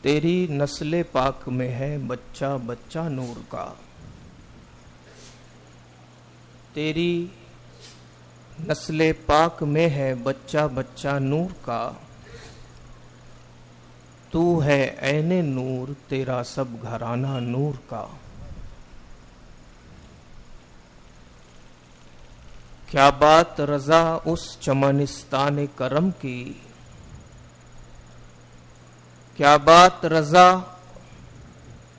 تیری نسل پاک میں ہے بچہ بچہ نور کا، تیری نسل پاک میں ہے بچہ بچہ نور کا، تو ہے عین نور تیرا سب گھرانہ نور کا۔ کیا بات رضا اس چمنستان کرم کی، کیا بات رضا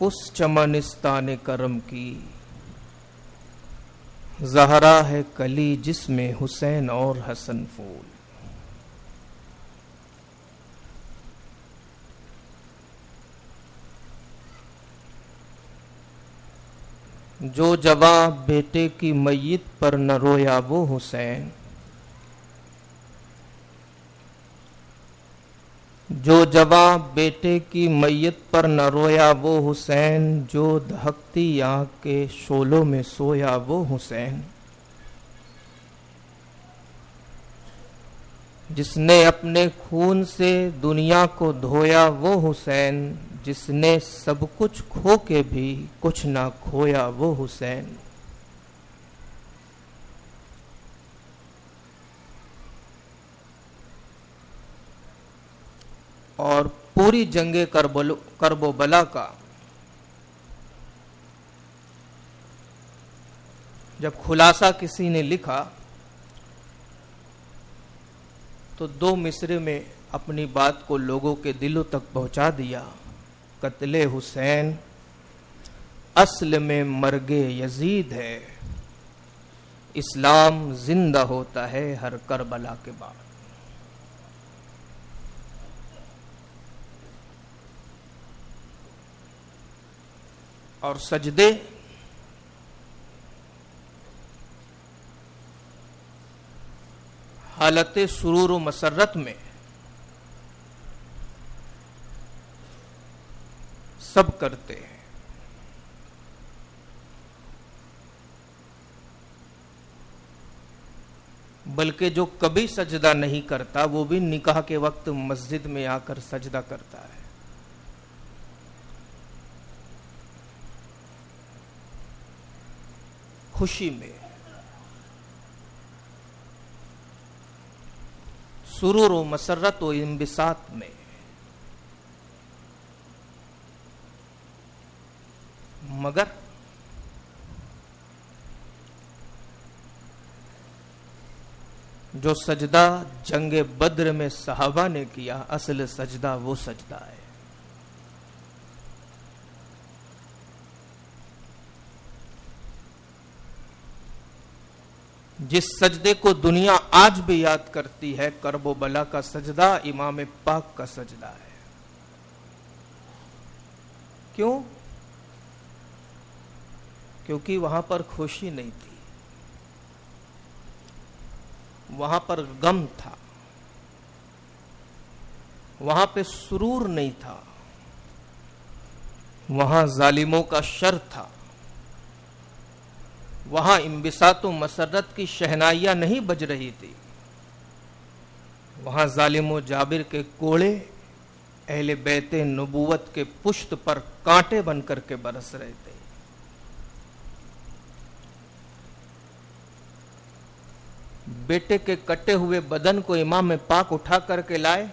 اس چمنستان کرم کی، زہرا ہے کلی جس میں حسین اور حسن پھول۔ جو جواں بیٹے کی میت پر نہ رویا وہ حسین، جو جواں بیٹے کی میت پر نہ رویا وہ حسین، جو دہکتی آنکھ کے شعلوں میں سویا وہ حسین، جس نے اپنے خون سے دنیا کو دھویا وہ حسین، جس نے سب کچھ کھو کے بھی کچھ نہ کھویا وہ حسین۔ اور پوری جنگ کرب و بلا کا جب خلاصہ کسی نے لکھا تو 2 مصرے میں اپنی بات کو لوگوں کے دلوں تک پہنچا دیا۔ قتل حسین اصل میں مرگ یزید ہے، اسلام زندہ ہوتا ہے ہر کربلا کے بعد۔ اور سجدے حالت سرور و مسرت میں سب کرتے ہیں، بلکہ جو کبھی سجدہ نہیں کرتا وہ بھی نکاح کے وقت مسجد میں آ کر سجدہ کرتا ہے۔ خوشی میں، سرور و مسرت و انبساط میں، مگر جو سجدہ جنگ بدر میں صحابہ نے کیا، اصل سجدہ وہ سجدہ ہے۔ جس سجدے کو دنیا آج بھی یاد کرتی ہے، کرب و بلا کا سجدہ امام پاک کا سجدہ ہے۔ کیوں؟ کیونکہ وہاں پر خوشی نہیں تھی، وہاں پر غم تھا، وہاں پہ سرور نہیں تھا، وہاں ظالموں کا شر تھا، وہاں انبساط و مسرت کی شہنائیاں نہیں بج رہی تھی، وہاں ظالم و جابر کے کوڑے اہل بیت نبوت کے پشت پر کانٹے بن کر کے برس رہے تھے۔ بیٹے کے کٹے ہوئے بدن کو امام پاک اٹھا کر کے لائے،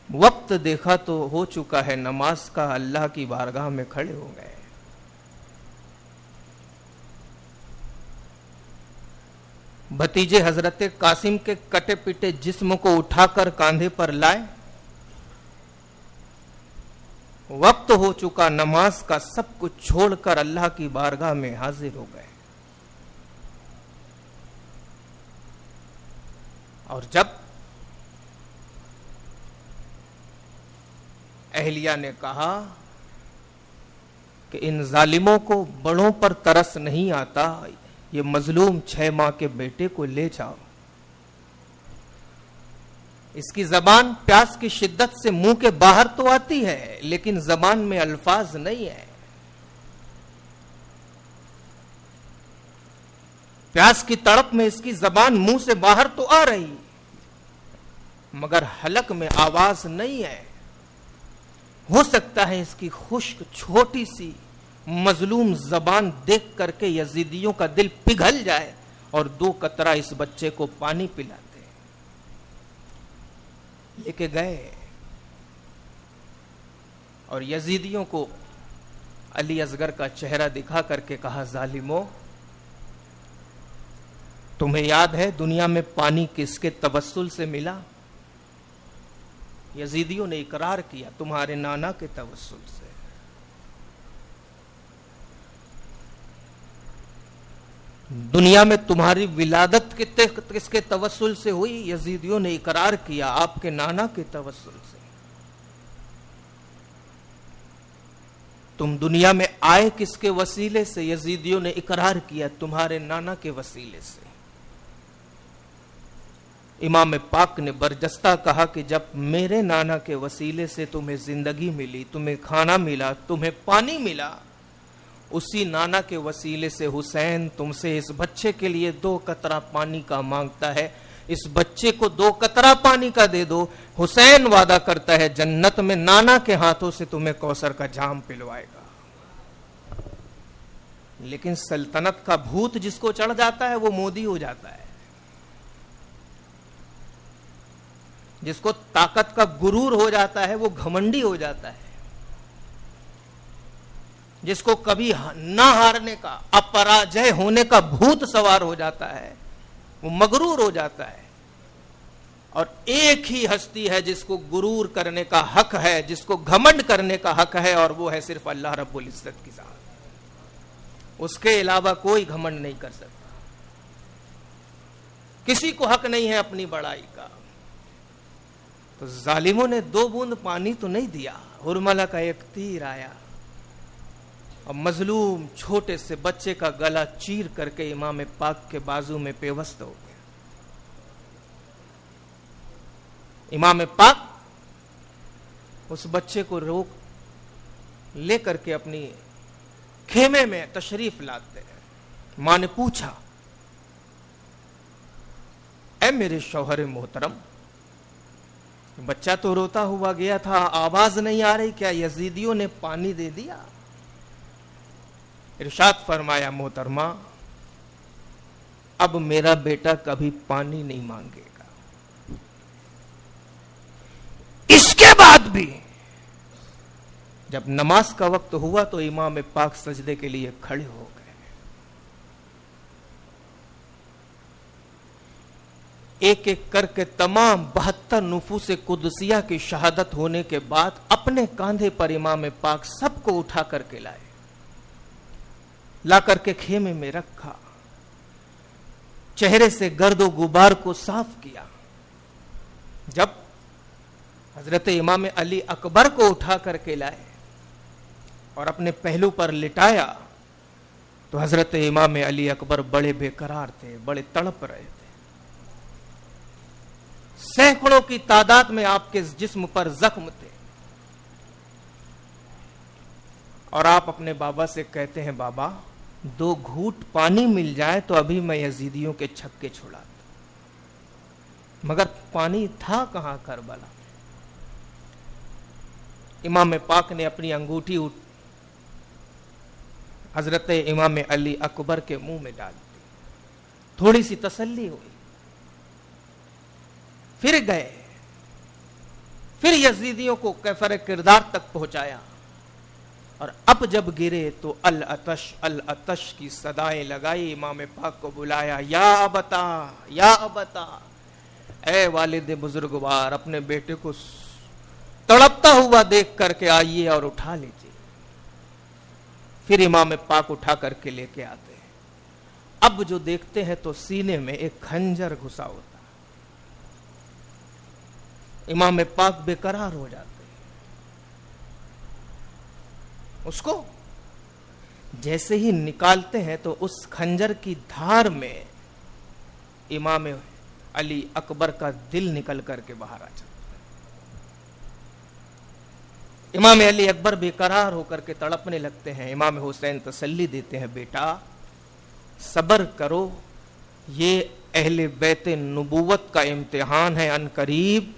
وقت دیکھا تو ہو چکا ہے نماز کا، اللہ کی بارگاہ میں کھڑے ہو گئے۔ بھتیجے حضرت قاسم کے کٹے پٹے جسم کو اٹھا کر کاندھے پر لائے، وقت ہو چکا نماز کا، سب کچھ چھوڑ کر اللہ کی بارگاہ میں حاضر ہو گئے۔ اور جب اہلیہ نے کہا کہ ان ظالموں کو بڑوں پر ترس نہیں آتا، یہ مظلوم 6 ماہ کے بیٹے کو لے جاؤ، اس کی زبان پیاس کی شدت سے منہ کے باہر تو آتی ہے لیکن زبان میں الفاظ نہیں ہے، پیاس کی تڑپ میں اس کی زبان منہ سے باہر تو آ رہی، مگر حلق میں آواز نہیں ہے. ہو سکتا ہے اس کی خشک چھوٹی سی مظلوم زبان دیکھ کر کے یزیدیوں کا دل پگھل جائے اور 2 قطرہ اس بچے کو پانی پلاتے. لے کے گئے اور یزیدیوں کو علی اصغر کا چہرہ دکھا کر کے کہا ظالمو تمہیں یاد ہے دنیا میں پانی کس کے توسل سے ملا؟ یزیدیوں نے اقرار کیا تمہارے نانا کے توسل سے. دنیا میں تمہاری ولادت کس کے توسل سے ہوئی؟ یزیدیوں نے اقرار کیا آپ کے نانا کے توسل سے. تم دنیا میں آئے کس کے وسیلے سے؟ یزیدیوں نے اقرار کیا تمہارے نانا کے وسیلے سے. امام پاک نے برجستہ کہا کہ جب میرے نانا کے وسیلے سے تمہیں زندگی ملی، تمہیں کھانا ملا، تمہیں پانی ملا، اسی نانا کے وسیلے سے حسین تم سے اس بچے کے لیے 2 قطرہ پانی کا مانگتا ہے. اس بچے کو 2 قطرہ پانی کا دے دو. حسین وعدہ کرتا ہے جنت میں نانا کے ہاتھوں سے تمہیں کوثر کا جام پلوائے گا. لیکن سلطنت کا بھوت جس کو چڑھ جاتا ہے وہ مودی ہو جاتا ہے. جس کو طاقت کا غرور ہو جاتا ہے وہ گھمنڈی ہو جاتا ہے. جس کو کبھی نہ ہارنے کا، اپراجے ہونے کا بھوت سوار ہو جاتا ہے وہ مغرور ہو جاتا ہے. اور ایک ہی ہستی ہے جس کو غرور کرنے کا حق ہے، جس کو گھمنڈ کرنے کا حق ہے، اور وہ ہے صرف اللہ رب العزت کی ذات. اس کے علاوہ کوئی گھمنڈ نہیں کر سکتا. کسی کو حق نہیں ہے اپنی بڑائی کا. تو ظالموں نے 2 بوند پانی تو نہیں دیا. ہرملہ کا ایک تیر آیا اور مظلوم چھوٹے سے بچے کا گلا چیر کر کے امام پاک کے بازو میں پیوست ہو گیا. امام پاک اس بچے کو روک لے کر کے اپنی خیمے میں تشریف لاتے ہیں. ماں نے پوچھا اے میرے شوہر محترم، بچہ تو روتا ہوا گیا تھا، آواز نہیں آ رہی، کیا یزیدیوں نے پانی دے دیا؟ ارشاد فرمایا محترمہ اب میرا بیٹا کبھی پانی نہیں مانگے گا. اس کے بعد بھی جب نماز کا وقت ہوا تو امام پاک سجدے کے لیے کھڑے ہو گئے. ایک ایک کر کے تمام 72 نفوس قدسیہ کی شہادت ہونے کے بعد اپنے کاندھے پر امام پاک سب کو اٹھا کر کے لائے، لا کر کے خیمے میں رکھا، چہرے سے گرد و غبار کو صاف کیا. جب حضرت امام علی اکبر کو اٹھا کر کے لائے اور اپنے پہلو پر لٹایا تو حضرت امام علی اکبر بڑے بے قرار تھے، بڑے تڑپ رہے تھے. سینکڑوں کی تعداد میں آپ کے جسم پر زخم تھے اور آپ اپنے بابا سے کہتے ہیں بابا 2 گھوٹ پانی مل جائے تو ابھی میں یزیدیوں کے چھکے چھڑاتا. مگر پانی تھا کہاں کربلا. امام پاک نے اپنی انگوٹھی حضرت امام علی اکبر کے منہ میں ڈال دی. تھوڑی سی تسلی ہوئی. پھر گئے، پھر یزیدیوں کو کیفر کردار تک پہنچایا اور اب جب گرے تو العطش العطش کی صدائیں لگائی. امام پاک کو بلایا، یا ابتا یا ابتا، اے والد بزرگوار اپنے بیٹے کو تڑپتا ہوا دیکھ کر کے آئیے اور اٹھا لیجیے. پھر امام پاک اٹھا کر کے لے کے آتے ہیں. اب جو دیکھتے ہیں تو سینے میں ایک خنجر گھسا ہوتا. امام پاک بے قرار ہو جاتے ہیں. اس کو جیسے ہی نکالتے ہیں تو اس خنجر کی دھار میں امام علی اکبر کا دل نکل کر کے باہر آ جاتا ہے. امام علی اکبر بے قرار ہو کر کے تڑپنے لگتے ہیں. امام حسین تسلی دیتے ہیں، بیٹا صبر کرو، یہ اہل بیت نبوت کا امتحان ہے، ان قریب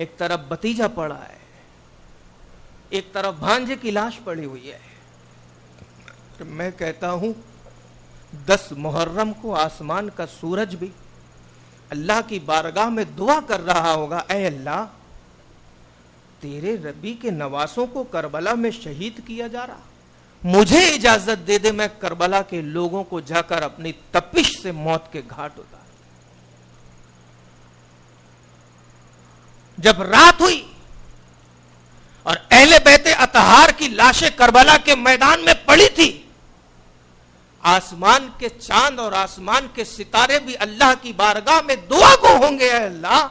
ایک طرف بتیجا پڑا ہے، ایک طرف بھانجے کی لاش پڑی ہوئی ہے. میں کہتا ہوں 10 محرم کو آسمان کا سورج بھی اللہ کی بارگاہ میں دعا کر رہا ہوگا، اے اللہ تیرے ربی کے نواسوں کو کربلا میں شہید کیا جا رہا، مجھے اجازت دے دے میں کربلا کے لوگوں کو جا کر اپنی تپش سے موت کے گھاٹ اتار. جب رات ہوئی اور اہل بیت اطہار کی لاشیں کربلا کے میدان میں پڑی تھی، آسمان کے چاند اور آسمان کے ستارے بھی اللہ کی بارگاہ میں دعا کو ہوں گے، اے اللہ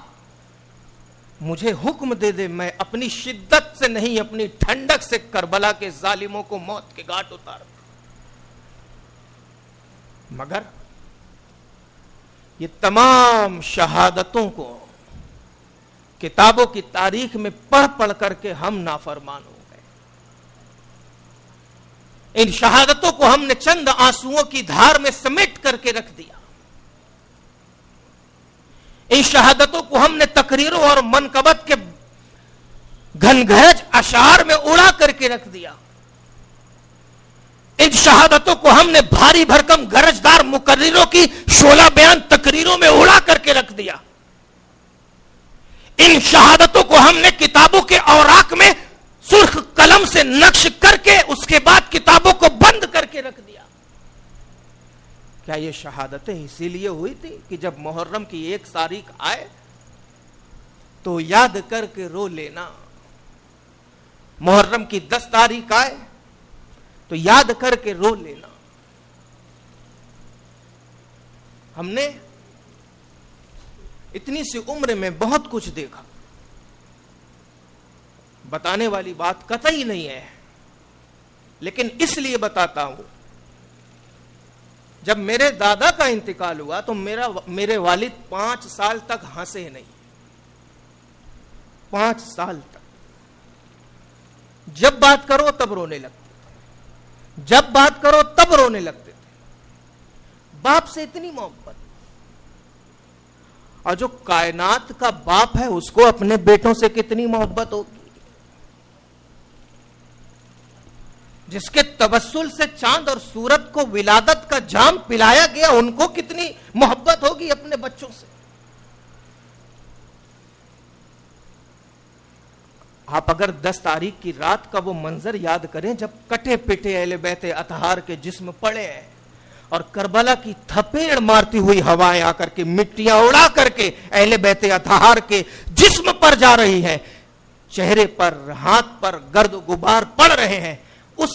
مجھے حکم دے دے میں اپنی شدت سے نہیں اپنی ٹھنڈک سے کربلا کے ظالموں کو موت کے گھاٹ اتار. مگر یہ تمام شہادتوں کو کتابوں کی تاریخ میں پڑھ پڑھ کر کے ہم نافرمان ہو گئے. ان شہادتوں کو ہم نے چند آنسوؤں کی دھار میں سمیٹ کر کے رکھ دیا. ان شہادتوں کو ہم نے تقریروں اور منقبت کے گھنگھرج اشعار میں اڑا کر کے رکھ دیا. ان شہادتوں کو ہم نے بھاری بھرکم گرجدار مقرروں کی شعلہ بیان تقریروں میں اڑا کر کے رکھ دیا. ان شہادتوں کو ہم نے کتابوں کے اوراق میں سرخ قلم سے نقش کر کے اس کے بعد کتابوں کو بند کر کے رکھ دیا. کیا یہ شہادتیں اسی لیے ہوئی تھی کہ جب محرم کی 1 تاریخ آئے تو یاد کر کے رو لینا، محرم کی 10 تاریخ آئے تو یاد کر کے رو لینا؟ ہم نے اتنی سی عمر میں بہت کچھ دیکھا، بتانے والی بات قطعی نہیں ہے، لیکن اس لیے بتاتا ہوں جب میرے دادا کا انتقال ہوا تو میرے والد 5 سال تک ہنسے نہیں. 5 سال تک جب بات کرو تب رونے لگتے تھے، جب بات کرو تب رونے لگتے تھے. باپ سے اتنی محبت، اور جو کائنات کا باپ ہے اس کو اپنے بیٹوں سے کتنی محبت ہوگی. جس کے توسل سے چاند اور سورج کو ولادت کا جام پلایا گیا ان کو کتنی محبت ہوگی اپنے بچوں سے. آپ اگر 10 تاریخ کی رات کا وہ منظر یاد کریں جب کٹے پٹے اہل بیت اطہار کے جسم پڑے ہیں اور کربلا کی تھپیڑ مارتی ہوئی ہوائیں آ کر کے مٹیاں اڑا کر کے اہل بیت اطہار کے جسم پر جا رہی ہیں، چہرے پر ہاتھ پر گرد و غبار پڑ رہے ہیں، اس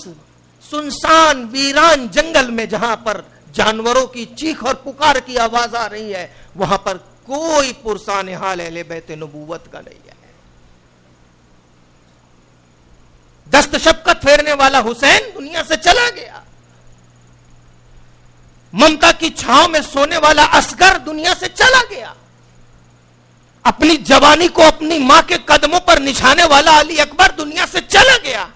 سنسان ویران جنگل میں جہاں پر جانوروں کی چیخ اور پکار کی آواز آ رہی ہے وہاں پر کوئی پرسان حال اہل بیت نبوت کا نہیں ہے. دست شفقت پھیرنے والا حسین دنیا سے چلا گیا، ممتا کی چھاؤں میں سونے والا اصغر دنیا سے چلا گیا، اپنی جوانی کو اپنی ماں کے قدموں پر نچھانے والا علی اکبر دنیا سے چلا گیا،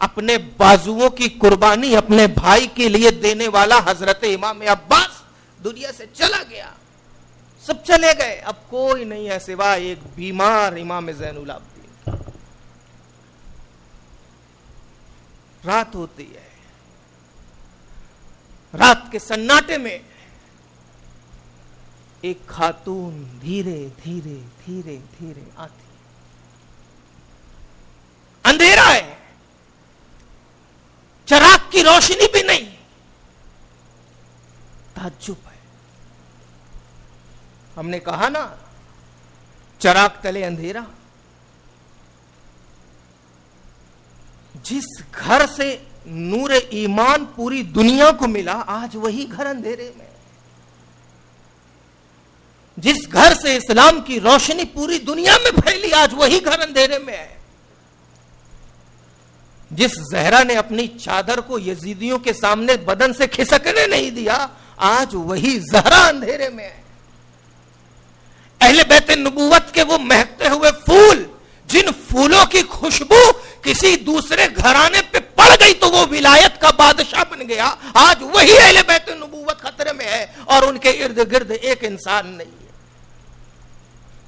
اپنے بازوؤں کی قربانی اپنے بھائی کے لیے دینے والا حضرت امام عباس دنیا سے چلا گیا. سب چلے گئے، اب کوئی نہیں ہے سوائے ایک بیمار امام زین العابدین. رات ہوتی ہے، رات کے سناٹے میں ایک خاتون دھیرے دھیرے دھیرے دھیرے آتی. اندھیرا ہے، چراغ کی روشنی بھی نہیں. تعجب ہے، ہم نے کہا نا چراغ تلے اندھیرا. جس گھر سے نور ایمان پوری دنیا کو ملا آج وہی گھر اندھیرے میں. جس گھر سے اسلام کی روشنی پوری دنیا میں پھیلی آج وہی گھر اندھیرے میں ہے. جس زہرا نے اپنی چادر کو یزیدیوں کے سامنے بدن سے کھسکنے نہیں دیا آج وہی زہرا اندھیرے میں ہے. اہل بیت نبوت کے وہ مہکتے ہوئے پھول جن پھولوں کی خوشبو کسی دوسرے گھرانے پہ پڑ گئی تو وہ ولایت کا بادشاہ بن گیا، آج وہی اہل بیت نبوت خطرے میں ہے اور ان کے ارد گرد ایک انسان نہیں ہے.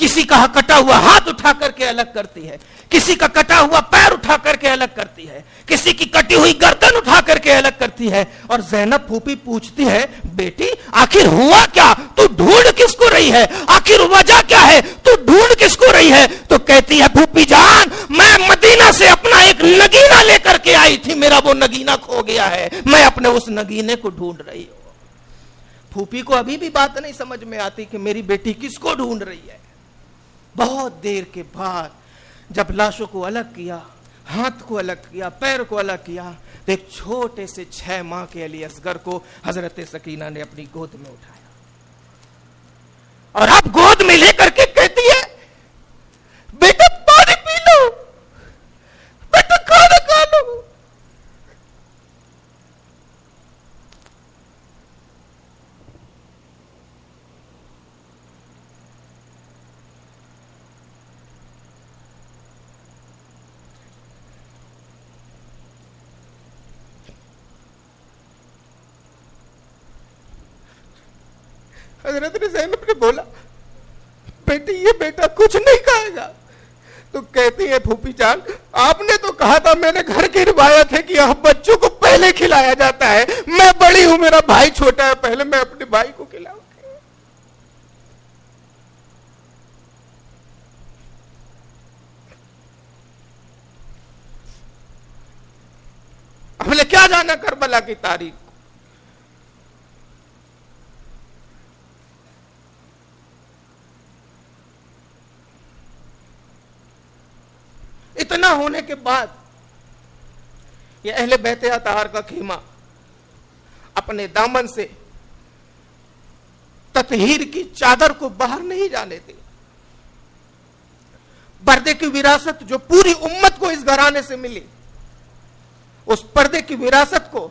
کسی کا کٹا ہوا ہاتھ اٹھا کر کے الگ کرتی ہے, کسی کا کٹا ہوا پیر اٹھا کر کے الگ کرتی ہے, کسی کی کٹی ہوئی گردن اٹھا کر کے الگ کرتی ہے. اور زینب پھوپھی پوچھتی ہے, بیٹی آخر ہوا کیا, تو ڈھونڈ کس کو رہی ہے, آخر وجہ کیا ہے, تو ڈھونڈ کس کو رہی ہے؟ تو کہتی ہے, پھوپھی جان میں مدینہ سے اپنا ایک نگینہ لے کر کے آئی تھی, میرا وہ نگینہ کھو گیا ہے, میں اپنے اس نگینے کو ڈھونڈ رہی ہوں. پھوپھی کو ابھی بھی بات نہیں سمجھ میں آتی کہ میری بیٹی کس کو ڈھونڈ رہی ہے. بہت دیر کے بعد جب لاشوں کو الگ کیا, ہاتھ کو الگ کیا, پیر کو الگ کیا, تو ایک چھوٹے سے 6 ماہ کے علی اصغر کو حضرت سکینہ نے اپنی گود میں اٹھایا, اور اب گود میں لے کر کے کہتی ہے, بیٹا پانی پی لو, بیٹا کھانا کھا لو. حضرت زینب نے بولا, بیٹی یہ بیٹا کچھ نہیں کھائے گا. تو کہتی ہے, پھوپھی جان آپ نے تو کہا تھا, میں نے گھر کی روایت ہے کہ یہاں بچوں کو پہلے کھلایا جاتا ہے, میں بڑی ہوں میرا بھائی چھوٹا ہے, پہلے میں اپنے بھائی کو کھلاؤں. ہم نے کیا جانا کربلا کی تاریخ. اتنا ہونے کے بعد یہ اہل بیت اطہار کا خیمہ اپنے دامن سے تطہیر کی چادر کو باہر نہیں جانے دے. پردے کی وراثت جو پوری امت کو اس گھرانے سے ملی, اس پردے کی وراثت کو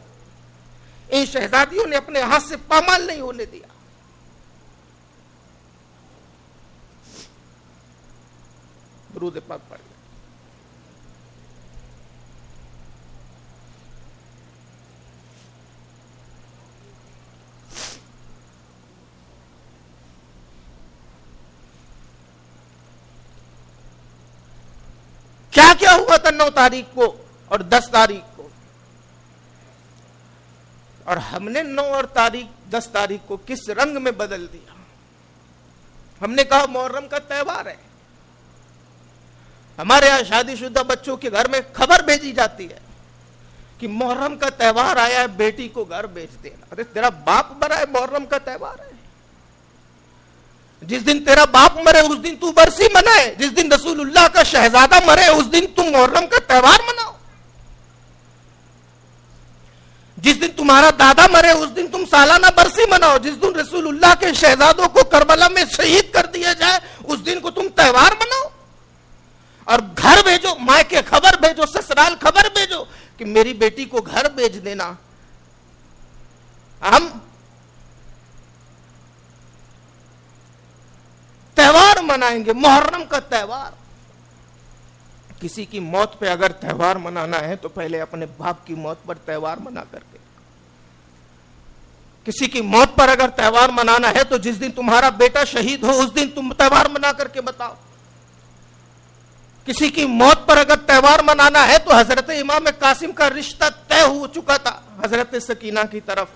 ان شہزادیوں نے اپنے ہاتھ سے پامال نہیں ہونے دیا. درود پاک پڑھ. کیا کیا ہوا تھا 9 تاریخ کو اور 10 تاریخ کو, اور ہم نے 9 اور 10 تاریخ کو کس رنگ میں بدل دیا. ہم نے کہا محرم کا تہوار ہے, ہمارے یہاں شادی شدہ بچوں کے گھر میں خبر بھیجی جاتی ہے کہ محرم کا تہوار آیا ہے, بیٹی کو گھر بھیج دینا. ارے تیرا باپ مرا ہے, محرم کا تہوار ہے. جس دن تیرا باپ مرے اس دن تو برسی منائے, جس دن رسول اللہ کا شہزادہ مرے اس دن تم محرم کا تہوار مناؤ, جس دن تمہارا دادا مرے اس دن تم سالانہ برسی مناؤ, جس دن رسول اللہ کے شہزادوں کو کربلا میں شہید کر دیا جائے اس دن کو تم تہوار مناؤ. اور گھر بھیجو, ماں کے خبر بھیجو, سسرال خبر بھیجو کہ میری بیٹی کو گھر بھیج دینا. ہم تہوار منائیں گے, محرم کا تہوار. کسی کی موت پہ اگر تہوار منانا ہے تو پہلے اپنے باپ کی موت پر تہوار منا کر کے. کسی کی موت پر اگر تہوار منانا ہے تو جس دن تمہارا بیٹا شہید ہو اس دن تم تہوار منا کر کے بتاؤ. کسی کی موت پر اگر تہوار منانا ہے تو حضرت امام قاسم کا رشتہ طے ہو چکا تھا حضرت سکینہ کی طرف,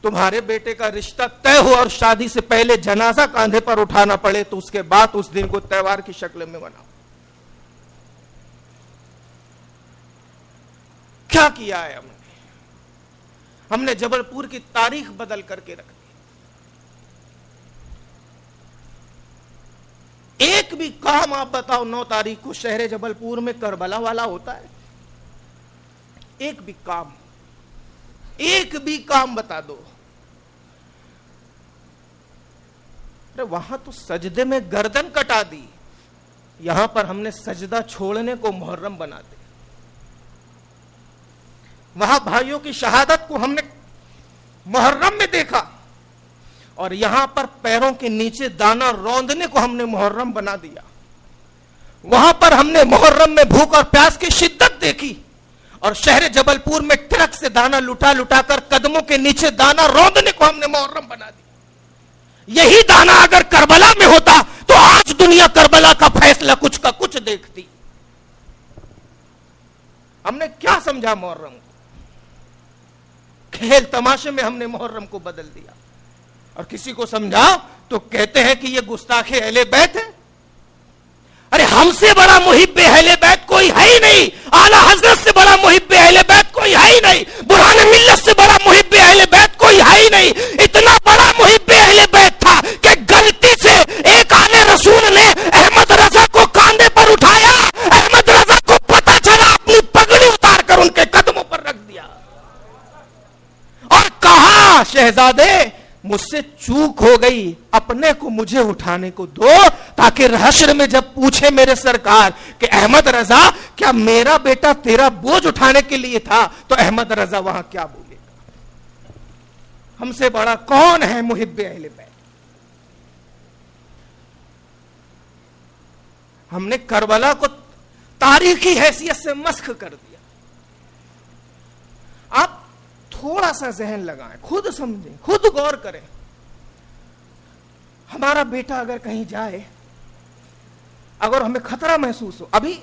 تمہارے بیٹے کا رشتہ طے ہو اور شادی سے پہلے جنازہ کاندھے پر اٹھانا پڑے تو اس کے بعد اس دن کو تہوار کی شکل میں مناؤ. کیا کیا ہے ہم نے جبل پور کی تاریخ بدل کر کے رکھ دی. ایک بھی کام آپ بتاؤ 9 تاریخ کو شہر جبل پور میں کربلا والا ہوتا ہے؟ ایک بھی کام بتا دو. وہاں تو سجدے میں گردن کٹا دی, یہاں پر ہم نے سجدہ چھوڑنے کو محرم بنا دیا. وہاں بھائیوں کی شہادت کو ہم نے محرم میں دیکھا, اور یہاں پر پیروں کے نیچے دانا روندنے کو ہم نے محرم بنا دیا. وہاں پر ہم نے محرم میں بھوک اور پیاس کی شدت دیکھی, اور شہر جبل پور میں ٹرک سے دانا لٹا لٹا کر قدموں کے نیچے دانا روندنے کو ہم نے محرم بنا دیا. یہی دانا اگر کربلا میں ہوتا تو آج دنیا کربلا کا فیصلہ کچھ کا کچھ دیکھتی. ہم نے کیا سمجھا محرم کو؟ کھیل تماشے میں ہم نے محرم کو بدل دیا. اور کسی کو سمجھا تو کہتے ہیں کہ یہ گستاخ اہل بیت ہے. ارے ہم سے بڑا محب اہل بیت کوئی ہے ہی نہیں. اعلیٰ حضرت سے بڑا محب اہل بیت کوئی ہے ہی نہیں. برہان ملت سے بڑا محب اہل بیت کوئی ہے ہی نہیں. اتنا بڑا محب اہل بیت تھا کہ غلطی سے ایک آنے رسول نے احمد رضا کو کاندھے پر اٹھایا. احمد رضا کو پتا چلا, اپنی پگڑی اتار کر ان کے قدموں پر رکھ دیا اور کہا, شہزادے مجھ سے چوک ہو گئی, اپنے کو مجھے اٹھانے کو دو, تاکہ حشر میں جب پوچھے میرے سرکار کہ احمد رضا کیا میرا بیٹا تیرا بوجھ اٹھانے کے لیے تھا, تو احمد رضا وہاں کیا بولے گا؟ ہم سے بڑا کون ہے محب اہل بیت؟ ہم نے کربلا کو تاریخی حیثیت سے مسخ کر دیا. آپ تھوڑا سا ذہن لگائیں, خود سمجھیں, خود غور کریں. ہمارا بیٹا اگر کہیں جائے, اگر ہمیں خطرہ محسوس ہو, ابھی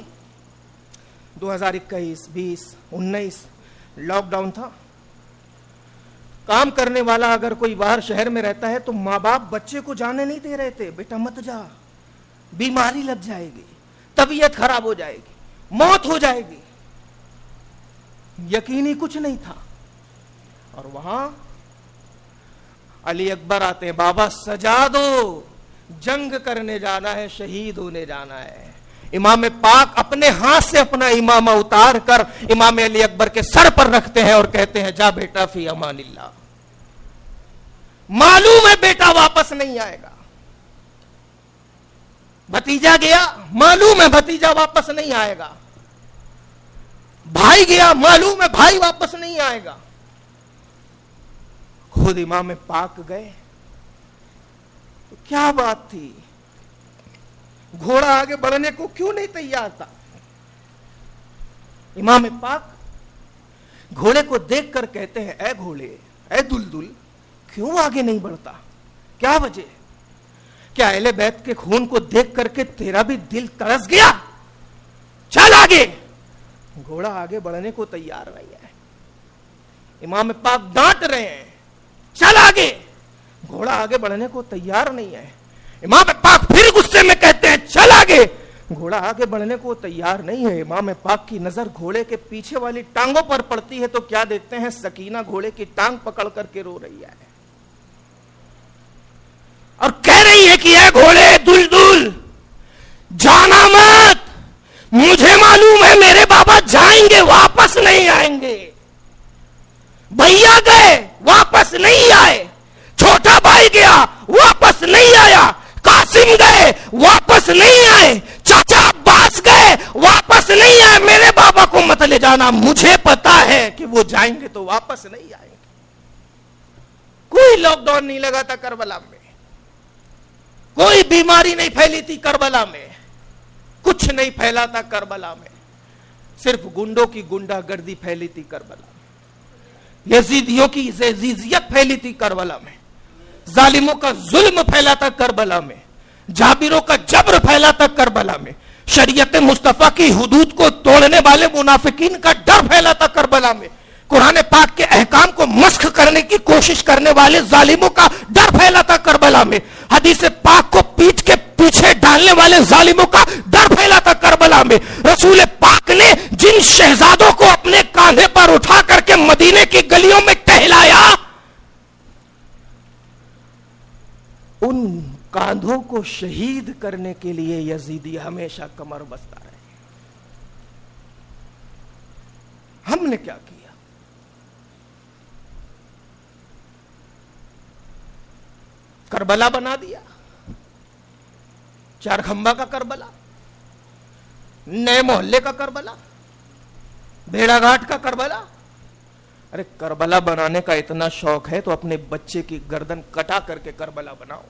2021, 20, 19 لاک ڈاؤن تھا, کام کرنے والا اگر کوئی باہر شہر میں رہتا ہے تو ماں باپ بچے کو جانے نہیں دے رہے تھے, بیٹا مت جا, بیماری لگ جائے گی, طبیعت خراب ہو جائے گی, موت ہو جائے گی. یقینی کچھ نہیں تھا. اور وہاں علی اکبر آتے ہیں, بابا سجا دو, جنگ کرنے جانا ہے, شہید ہونے جانا ہے. امام پاک اپنے ہاتھ سے اپنا امامہ اتار کر امام علی اکبر کے سر پر رکھتے ہیں اور کہتے ہیں, جا بیٹا فی امان اللہ. معلوم ہے بیٹا واپس نہیں آئے گا. بھتیجا گیا, معلوم ہے بھتیجا واپس نہیں آئے گا. بھائی گیا, معلوم ہے بھائی واپس نہیں آئے گا. خود امام پاک گئے تو کیا بات تھی, گھوڑا آگے بڑھنے کو کیوں نہیں تیار تھا؟ امام پاک گھوڑے کو دیکھ کر کہتے ہیں, اے گھوڑے, اے دلدل, کیوں آگے نہیں بڑھتا؟ کیا وجہ؟ کیا اہل بیت کے خون کو دیکھ کر کے تیرا بھی دل ترس گیا؟ چل آگے. گھوڑا آگے بڑھنے کو تیار نہیں ہے. امام پاک ڈانٹ رہے ہیں, چل آگے. گھوڑا آگے بڑھنے کو تیار نہیں ہے. امام پاک پھر غصے میں کہتے ہیں, چل آگے. گھوڑا آگے بڑھنے کو تیار نہیں ہے. امام پاک کی نظر گھوڑے کے پیچھے والی ٹانگوں پر پڑتی ہے تو کیا دیکھتے ہیں, سکینہ گھوڑے کی ٹانگ پکڑ کر کے رو رہی ہے اور کہہ رہی ہے کہ اے گھوڑے دلدل, جانا مت, مجھے معلوم ہے میرے بابا جائیں گے, واپس نہیں آئیں گے. بھیا گئے, واپس نہیں آئے. چھوٹا بھائی گیا, واپس نہیں آیا. قاسم گئے, واپس نہیں آئے. چاچا عباس گئے, واپس نہیں آئے. میرے بابا کو مت لے جانا, مجھے پتا ہے کہ وہ جائیں گے تو واپس نہیں آئیں گے. کوئی لاک ڈاؤن نہیں لگا تھا کربلا میں, کوئی بیماری نہیں پھیلی تھی کربلا میں, کچھ نہیں پھیلا تھا کربلا میں. صرف گنڈوں کی گنڈا گردی پھیلی تھی کربلا میں, یزیدیوں کی یزیدیت پھیلی تھی کربلا میں, ظالموں کا ظلم پھیلا تھا کربلا میں, جابروں کا جبر پھیلا تھا کربلا میں, شریعت مصطفیٰ کی حدود کو توڑنے والے منافقین کا ڈر پھیلا تھا کربلا میں, قرآن پاک کے احکام کو مسخ کرنے کی کوشش کرنے والے ظالموں کا ڈر پھیلا تھا کربلا میں, حدیث پاک کو پیٹ کے پیچھے ڈالنے والے ظالموں کا ڈر پھیلا تھا کربلا میں. رسول پاک نے جن شہزادوں کو اپنے کاندھے پر اٹھا کر کے مدینے کی گلیوں میں ٹہلایا, ان کاندھوں کو شہید کرنے کے لیے یزیدی ہمیشہ کمر بستہ رہے. ہم نے کیا کیا؟ کربلا بنا دیا, چار کھمبا کا کربلا, نئے محلے کا کربلا, بھیڑا گھاٹ کا کربلا. ارے کربلا بنانے کا اتنا شوق ہے تو اپنے بچے کی گردن کٹا کر کے کربلا بناؤ.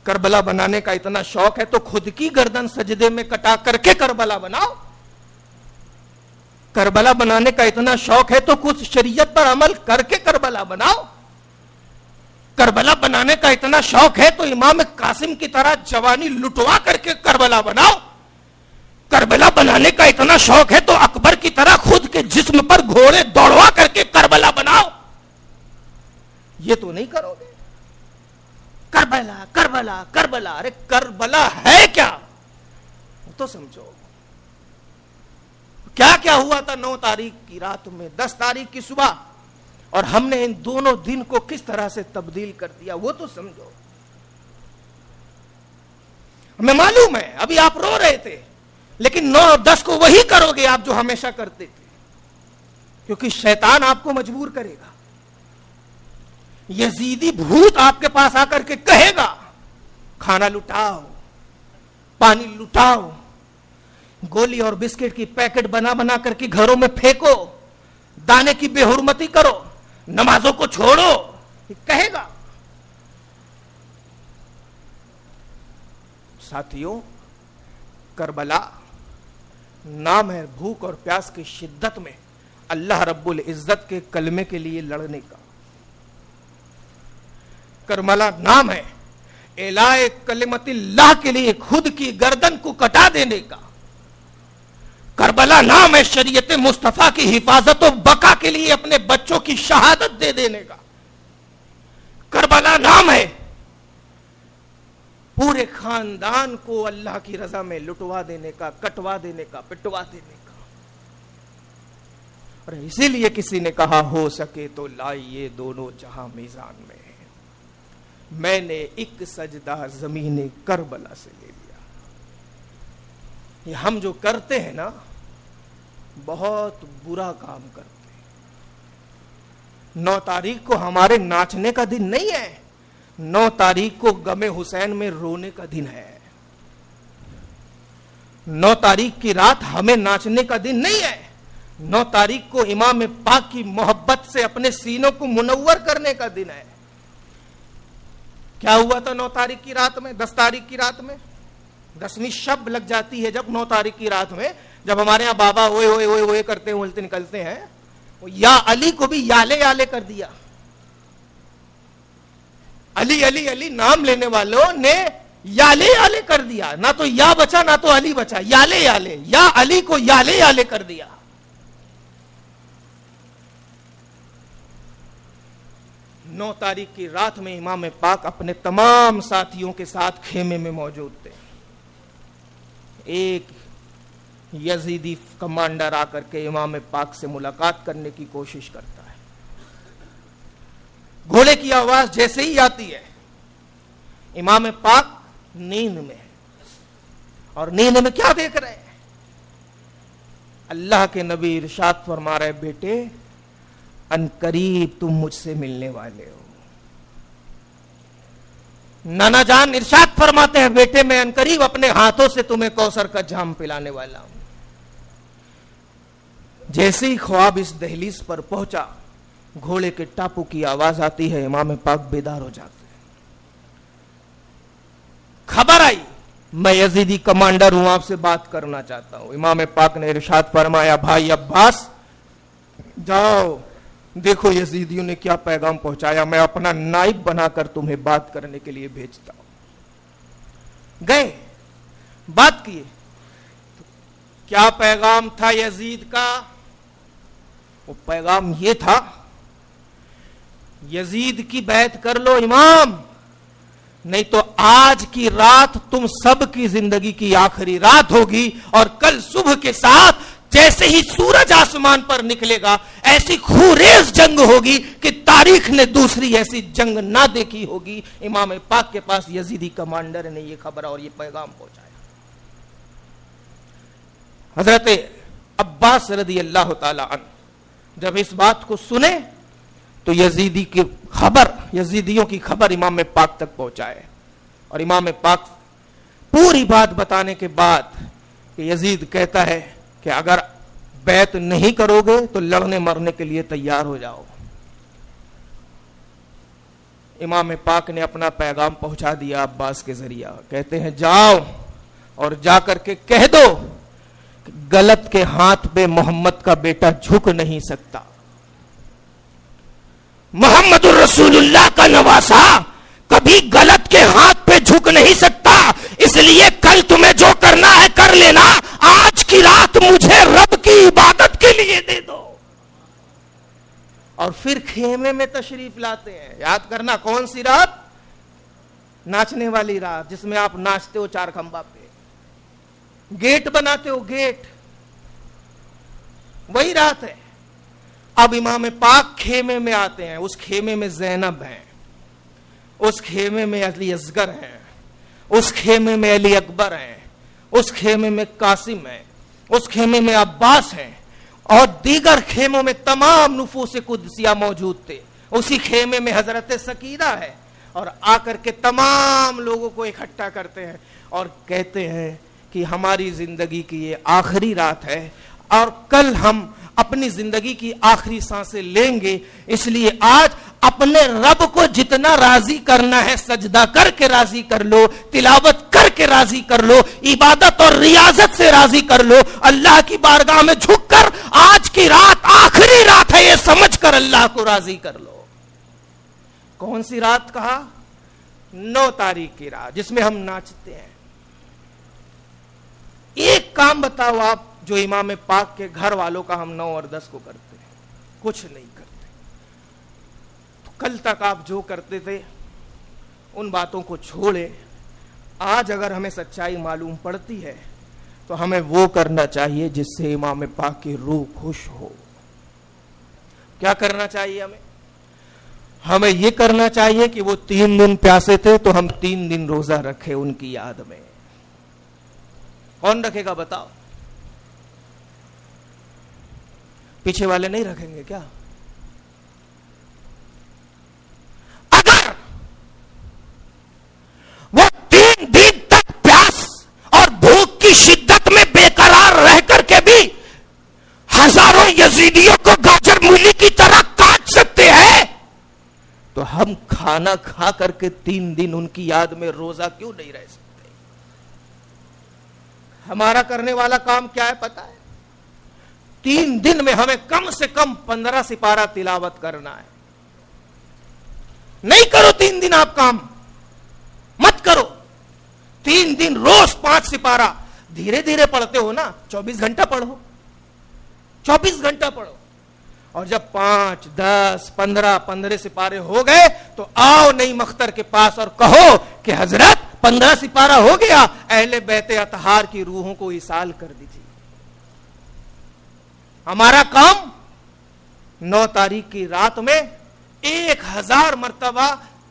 کربلا بنانے کا اتنا شوق ہے تو خود کی گردن سجدے میں کٹا کر کے کربلا بناؤ. کربلا بنانے کا اتنا شوق ہے تو کچھ شریعت پر عمل کر کے کربلا بناؤ. کربلا بنانے کا اتنا شوق ہے تو امام قاسم کی طرح جوانی لٹوا کر کے کربلا بناؤ. کربلا بنانے کا اتنا شوق ہے تو اکبر کی طرح خود کے جسم پر گھوڑے دوڑوا کر کے کربلا بناؤ. یہ تو نہیں کرو گے. کربلا کربلا کربلا، ارے کربلا ہے کیا تو سمجھو. کیا کیا ہوا تھا 9 تاریخ کی رات میں، 10 تاریخ کی صبح، اور ہم نے ان دونوں دن کو کس طرح سے تبدیل کر دیا وہ تو سمجھو. ہمیں معلوم ہے ابھی آپ رو رہے تھے، لیکن 9 اور 10 کو وہی کرو گے آپ جو ہمیشہ کرتے تھے، کیونکہ شیطان آپ کو مجبور کرے گا. یزیدی بھوت آپ کے پاس آ کر کے کہے گا کھانا لٹاؤ، پانی لٹاؤ، گولی اور بسکٹ کی پیکٹ بنا بنا کر کے گھروں میں پھینکو، دانے کی بے حرمتی کرو، نمازوں کو چھوڑو، کہے گا. ساتھیوں، کربلا نام ہے بھوک اور پیاس کی شدت میں اللہ رب العزت کے کلمے کے لیے لڑنے کا. کربلا نام ہے اعلاء کلمت اللہ کے لیے خود کی گردن کو کٹا دینے کا. کربلا نام ہے شریعت مصطفیٰ کی حفاظت و بقا کے لیے اپنے بچوں کی شہادت دے دینے کا. کربلا نام ہے پورے خاندان کو اللہ کی رضا میں لٹوا دینے کا، کٹوا دینے کا، پٹوا دینے کا. اور اسی لیے کسی نے کہا ہو سکے تو لائیے دونوں جہاں میزان میں، میں نے ایک سجدہ زمین کربلا سے لے لیا. یہ ہم جو کرتے ہیں نا بہت برا کام کرتے ہیں. 9 تاریخ کو ہمارے ناچنے کا دن نہیں ہے، 9 تاریخ کو غم حسین میں رونے کا دن ہے. 9 تاریخ کی رات ہمیں ناچنے کا دن نہیں ہے، 9 تاریخ کو امام پاک کی محبت سے اپنے سینوں کو منور کرنے کا دن ہے. کیا ہوا تھا 9 تاریخ کی رات میں، 10 تاریخ کی رات میں؟ 10ویں شب لگ جاتی ہے جب 9 تاریخ کی رات میں، جب ہمارے ہاں بابا ہوئے ہوئے ہوئے ہوئے کرتے ہیں، اولتے نکلتے ہیں، یا علی کو بھی یالے یالے کر دیا. علی علی علی نام لینے والوں نے یالے یالے کر دیا. نہ تو یا بچا نہ تو علی بچا، یالے یالے، یا علی کو یالے یالے کر دیا. نو تاریخ کی رات میں امام پاک اپنے تمام ساتھیوں کے ساتھ خیمے میں موجود تھے. ایک یزیدی کمانڈر آ کر کے امام پاک سے ملاقات کرنے کی کوشش کرتا ہے. گھوڑے کی آواز جیسے ہی آتی ہے امام پاک نیند میں ہے. اور نیند میں کیا دیکھ رہے ہیں؟ اللہ کے نبی ارشاد فرما رہے بیٹے ان قریب تم مجھ سے ملنے والے ہو. نانا جان ارشاد فرماتے ہیں بیٹے میں ان قریب اپنے ہاتھوں سے تمہیں کوثر کا جام پلانے والا ہوں. جیسے ہی خواب اس دہلیز پر پہنچا گھوڑے کے ٹاپو کی آواز آتی ہے، امام پاک بیدار ہو جاتے ہیں. خبر آئی میں یزیدی کمانڈر ہوں، آپ سے بات کرنا چاہتا ہوں. امام پاک نے ارشاد فرمایا بھائی عباس جاؤ دیکھو یزیدیوں نے کیا پیغام پہنچایا، میں اپنا نائب بنا کر تمہیں بات کرنے کے لیے بھیجتا ہوں. گئے بات کیے. کیا پیغام تھا یزید کا؟ وہ پیغام یہ تھا یزید کی بیعت کر لو امام، نہیں تو آج کی رات تم سب کی زندگی کی آخری رات ہوگی، اور کل صبح کے ساتھ جیسے ہی سورج آسمان پر نکلے گا ایسی خوریز جنگ ہوگی کہ تاریخ نے دوسری ایسی جنگ نہ دیکھی ہوگی. امام پاک کے پاس یزیدی کمانڈر نے یہ خبر اور یہ پیغام پہنچایا. حضرت عباس رضی اللہ تعالی عنہ جب اس بات کو سنے تو یزیدیوں کی خبر امام پاک تک پہنچائے. اور امام پاک پوری بات بتانے کے بعد کہ یزید کہتا ہے کہ اگر بیعت نہیں کرو گے تو لڑنے مرنے کے لیے تیار ہو جاؤ. امام پاک نے اپنا پیغام پہنچا دیا عباس کے ذریعہ. کہتے ہیں جاؤ اور جا کر کے کہہ دو کہ غلط کے ہاتھ پہ محمد کا بیٹا جھک نہیں سکتا. محمد الرسول اللہ کا نواسا کبھی غلط کے ہاتھ پہ جھک نہیں سکتا، اس لیے کل تمہیں جو کرنا ہے کر لینا، آج کی رات مجھے رب کی عبادت کے لیے دے دو. اور پھر خیمے میں تشریف لاتے ہیں. یاد کرنا کون سی رات؟ ناچنے والی رات، جس میں آپ ناچتے ہو چار کھمبا پہ، گیٹ بناتے ہو گیٹ، وہی رات ہے. اب امام پاک خیمے میں آتے ہیں. اس خیمے میں زینب ہیں، اس خیمے میں علی اصغر ہیں، اس خیمے میں علی اکبر ہیں، اس خیمے میں قاسم ہیں، اس خیمے میں عباس ہیں، اور دیگر خیموں میں تمام نفوس قدسیہ موجود تھے. اسی خیمے میں حضرت سکینہ ہے. اور آ کر کے تمام لوگوں کو اکٹھا کرتے ہیں اور کہتے ہیں کہ ہماری زندگی کی یہ آخری رات ہے اور کل ہم اپنی زندگی کی آخری سانسیں لیں گے، اس لیے آج اپنے رب کو جتنا راضی کرنا ہے سجدہ کر کے راضی کر لو، تلاوت کر کے راضی کر لو، عبادت اور ریاضت سے راضی کر لو. اللہ کی بارگاہ میں جھک کر آج کی رات آخری رات ہے یہ سمجھ کر اللہ کو راضی کر لو. کون سی رات کہا؟ 9 تاریخ کی رات، جس میں ہم ناچتے ہیں. ایک کام بتاؤ آپ جو امام پاک کے گھر والوں کا ہم 9 اور 10 کو کرتے ہیں. کچھ نہیں کرتے. تو کل تک آپ جو کرتے تھے ان باتوں کو چھوڑے. آج اگر ہمیں سچائی معلوم پڑتی ہے تو ہمیں وہ کرنا چاہیے جس سے امام پاک کی روح خوش ہو. کیا کرنا چاہیے ہمیں یہ کرنا چاہیے کہ وہ 3 دن پیاسے تھے تو ہم 3 دن روزہ رکھے ان کی یاد میں. کون رکھے گا بتاؤ؟ پیچھے والے نہیں رکھیں گے کیا؟ اگر وہ 3 دن تک پیاس اور بھوک کی شدت میں بے قرار رہ کر کے بھی ہزاروں یزیدیوں کو گاجر مولی کی طرح کاٹ سکتے ہیں تو ہم کھانا کھا کر کے 3 دن ان کی یاد میں روزہ کیوں نہیں رہ سکتے؟ ہمارا کرنے والا کام کیا ہے پتا ہے؟ 3 دن میں ہمیں کم سے کم 15 سپارہ تلاوت کرنا ہے. نہیں کرو 3 دن آپ کام مت کرو. 3 دن روز 5 سپارہ دھیرے دھیرے پڑھتے ہو نا، 24 گھنٹہ پڑھو، 24 گھنٹہ پڑھو. اور جب 5 10 15 سپارے ہو گئے تو آؤ نئی مختر کے پاس اور کہو کہ حضرت 15 سپارہ ہو گیا، اہل بیت اطہار کی روحوں کو ایصال کر دیجیے. ہمارا کام 9 تاریخ کی رات میں 1000 مرتبہ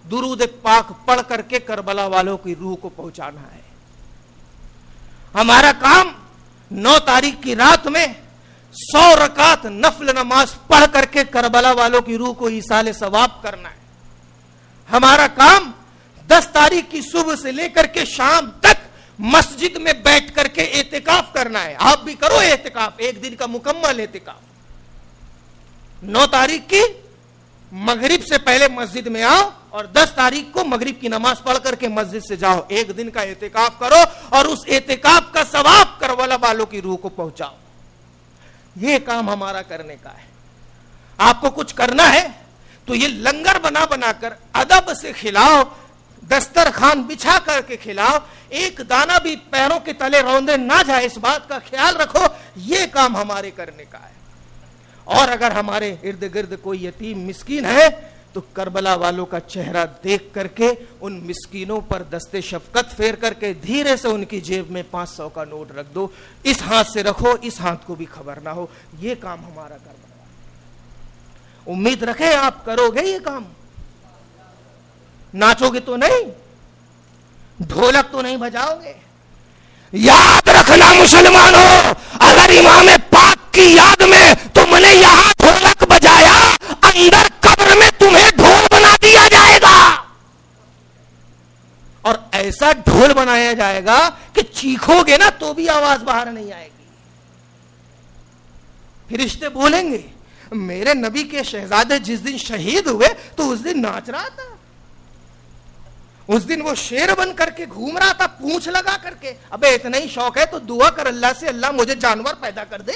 درود پاک پڑھ کر کے کربلا والوں کی روح کو پہنچانا ہے. ہمارا کام 9 تاریخ کی رات میں 100 رکعت نفل نماز پڑھ کر کے کربلا والوں کی روح کو ایصال ثواب کرنا ہے. ہمارا کام 10 تاریخ کی صبح سے لے کر کے شام تک مسجد میں بیٹھ کر کے اعتکاف کرنا ہے. آپ بھی کرو اعتکاف، 1 دن کا مکمل اعتکاف. 9 تاریخ کی مغرب سے پہلے مسجد میں آؤ اور 10 تاریخ کو مغرب کی نماز پڑھ کر کے مسجد سے جاؤ. 1 دن کا اعتکاف کرو اور اس اعتکاف کا ثواب کربلا والوں کی روح کو پہنچاؤ. یہ کام ہمارا کرنے کا ہے. آپ کو کچھ کرنا ہے تو یہ لنگر بنا بنا کر ادب سے کھلاؤ، دسترخوان بچھا کر کے کھلاؤ. ایک دانہ بھی پیروں کے تلے روندے نہ جائے، اس بات کا خیال رکھو. یہ کام ہمارے کرنے کا ہے. اور اگر ہمارے ارد گرد کوئی یتیم مسکین ہے تو کربلا والوں کا چہرہ دیکھ کر کے ان مسکینوں پر دست شفقت پھیر کر کے دھیرے سے ان کی جیب میں 500 کا نوٹ رکھ دو. اس ہاتھ سے رکھو، اس ہاتھ کو بھی خبر نہ ہو. یہ کام ہمارا کرنا ہے. امید رکھیں آپ کرو گے یہ کام. ناچو گے تو نہیں، ڈھولک تو نہیں بجاؤ گے. یاد رکھنا مسلمانوں، اگر امام پاک کی یاد میں تم نے یہاں ڈھولک بجایا، اندر قبر میں تمہیں ڈھول بنا دیا جائے گا. اور ایسا ڈھول بنایا جائے گا کہ چیخو گے نا تو بھی آواز باہر نہیں آئے گی. فرشتے بولیں گے میرے نبی کے شہزادے جس دن شہید ہوئے تو اس دن ناچ رہا تھا، اس دن وہ شیر بن کر کے گھوم رہا تھا پونچھ لگا کر کے. ابے اتنا ہی شوق ہے تو دعا کر اللہ سے، اللہ مجھے جانور پیدا کر دے.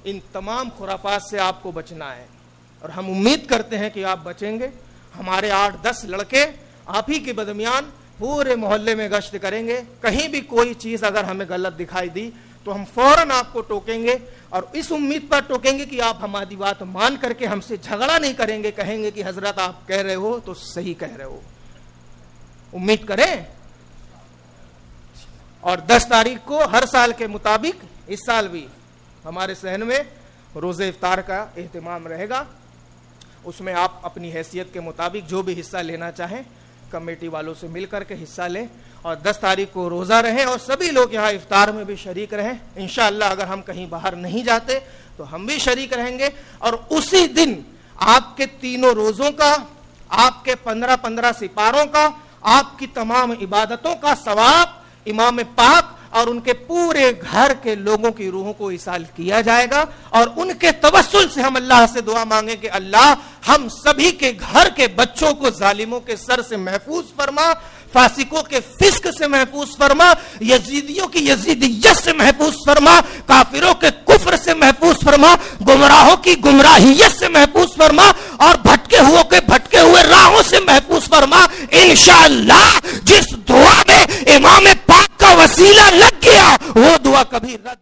ان تمام خرافات سے آپ کو بچنا ہے، اور ہم امید کرتے ہیں کہ آپ بچیں گے۔ ہمارے 8-10 لڑکے آپ ہی کے بدمیان پورے محلے میں گشت کریں گے، کہیں بھی کوئی چیز اگر ہمیں غلط دکھائی دی تو ہم فوراً آپ کو ٹوکیں گے، اور اس امید پر ٹوکیں گے کہ آپ ہماری بات مان کر کے ہم سے جھگڑا نہیں کریں گے، کہیں گے کہ حضرت آپ کہہ رہے ہو تو صحیح کہہ رہے ہو۔ امید کریں۔ اور 10 تاریخ کو ہر سال کے مطابق اس سال بھی ہمارے صحن میں روزہ افطار کا اہتمام رہے گا، اس میں آپ اپنی حیثیت کے مطابق جو بھی حصہ لینا چاہیں کمیٹی والوں سے مل کر کے حصہ لیں، اور 10 تاریخ کو روزہ رہیں اور سبھی لوگ یہاں افطار میں بھی شریک رہیں۔ انشاءاللہ اگر ہم کہیں باہر نہیں جاتے تو ہم بھی شریک رہیں گے، اور اسی دن آپ کے 3 روزوں کا، آپ کے 15 سپاروں کا، آپ کی تمام عبادتوں کا ثواب امام پاک اور ان کے پورے گھر کے لوگوں کی روحوں کو ایصال کیا جائے گا، اور ان کے توسل سے ہم اللہ سے دعا مانگیں کہ اللہ ہم سبھی کے گھر کے بچوں کو ظالموں کے سر سے محفوظ فرما، فاسقوں کے فسق سے محفوظ فرما، یزیدیوں کی یزیدیت سے محفوظ فرما، کافروں کے کفر سے محفوظ فرما، گمراہوں کی گمراہیت سے محفوظ فرما، اور بھٹکے ہوئے راہوں سے محفوظ فرما۔ انشاءاللہ جس دعا میں امام پاک کا وسیلہ لگ گیا وہ دعا کبھی رد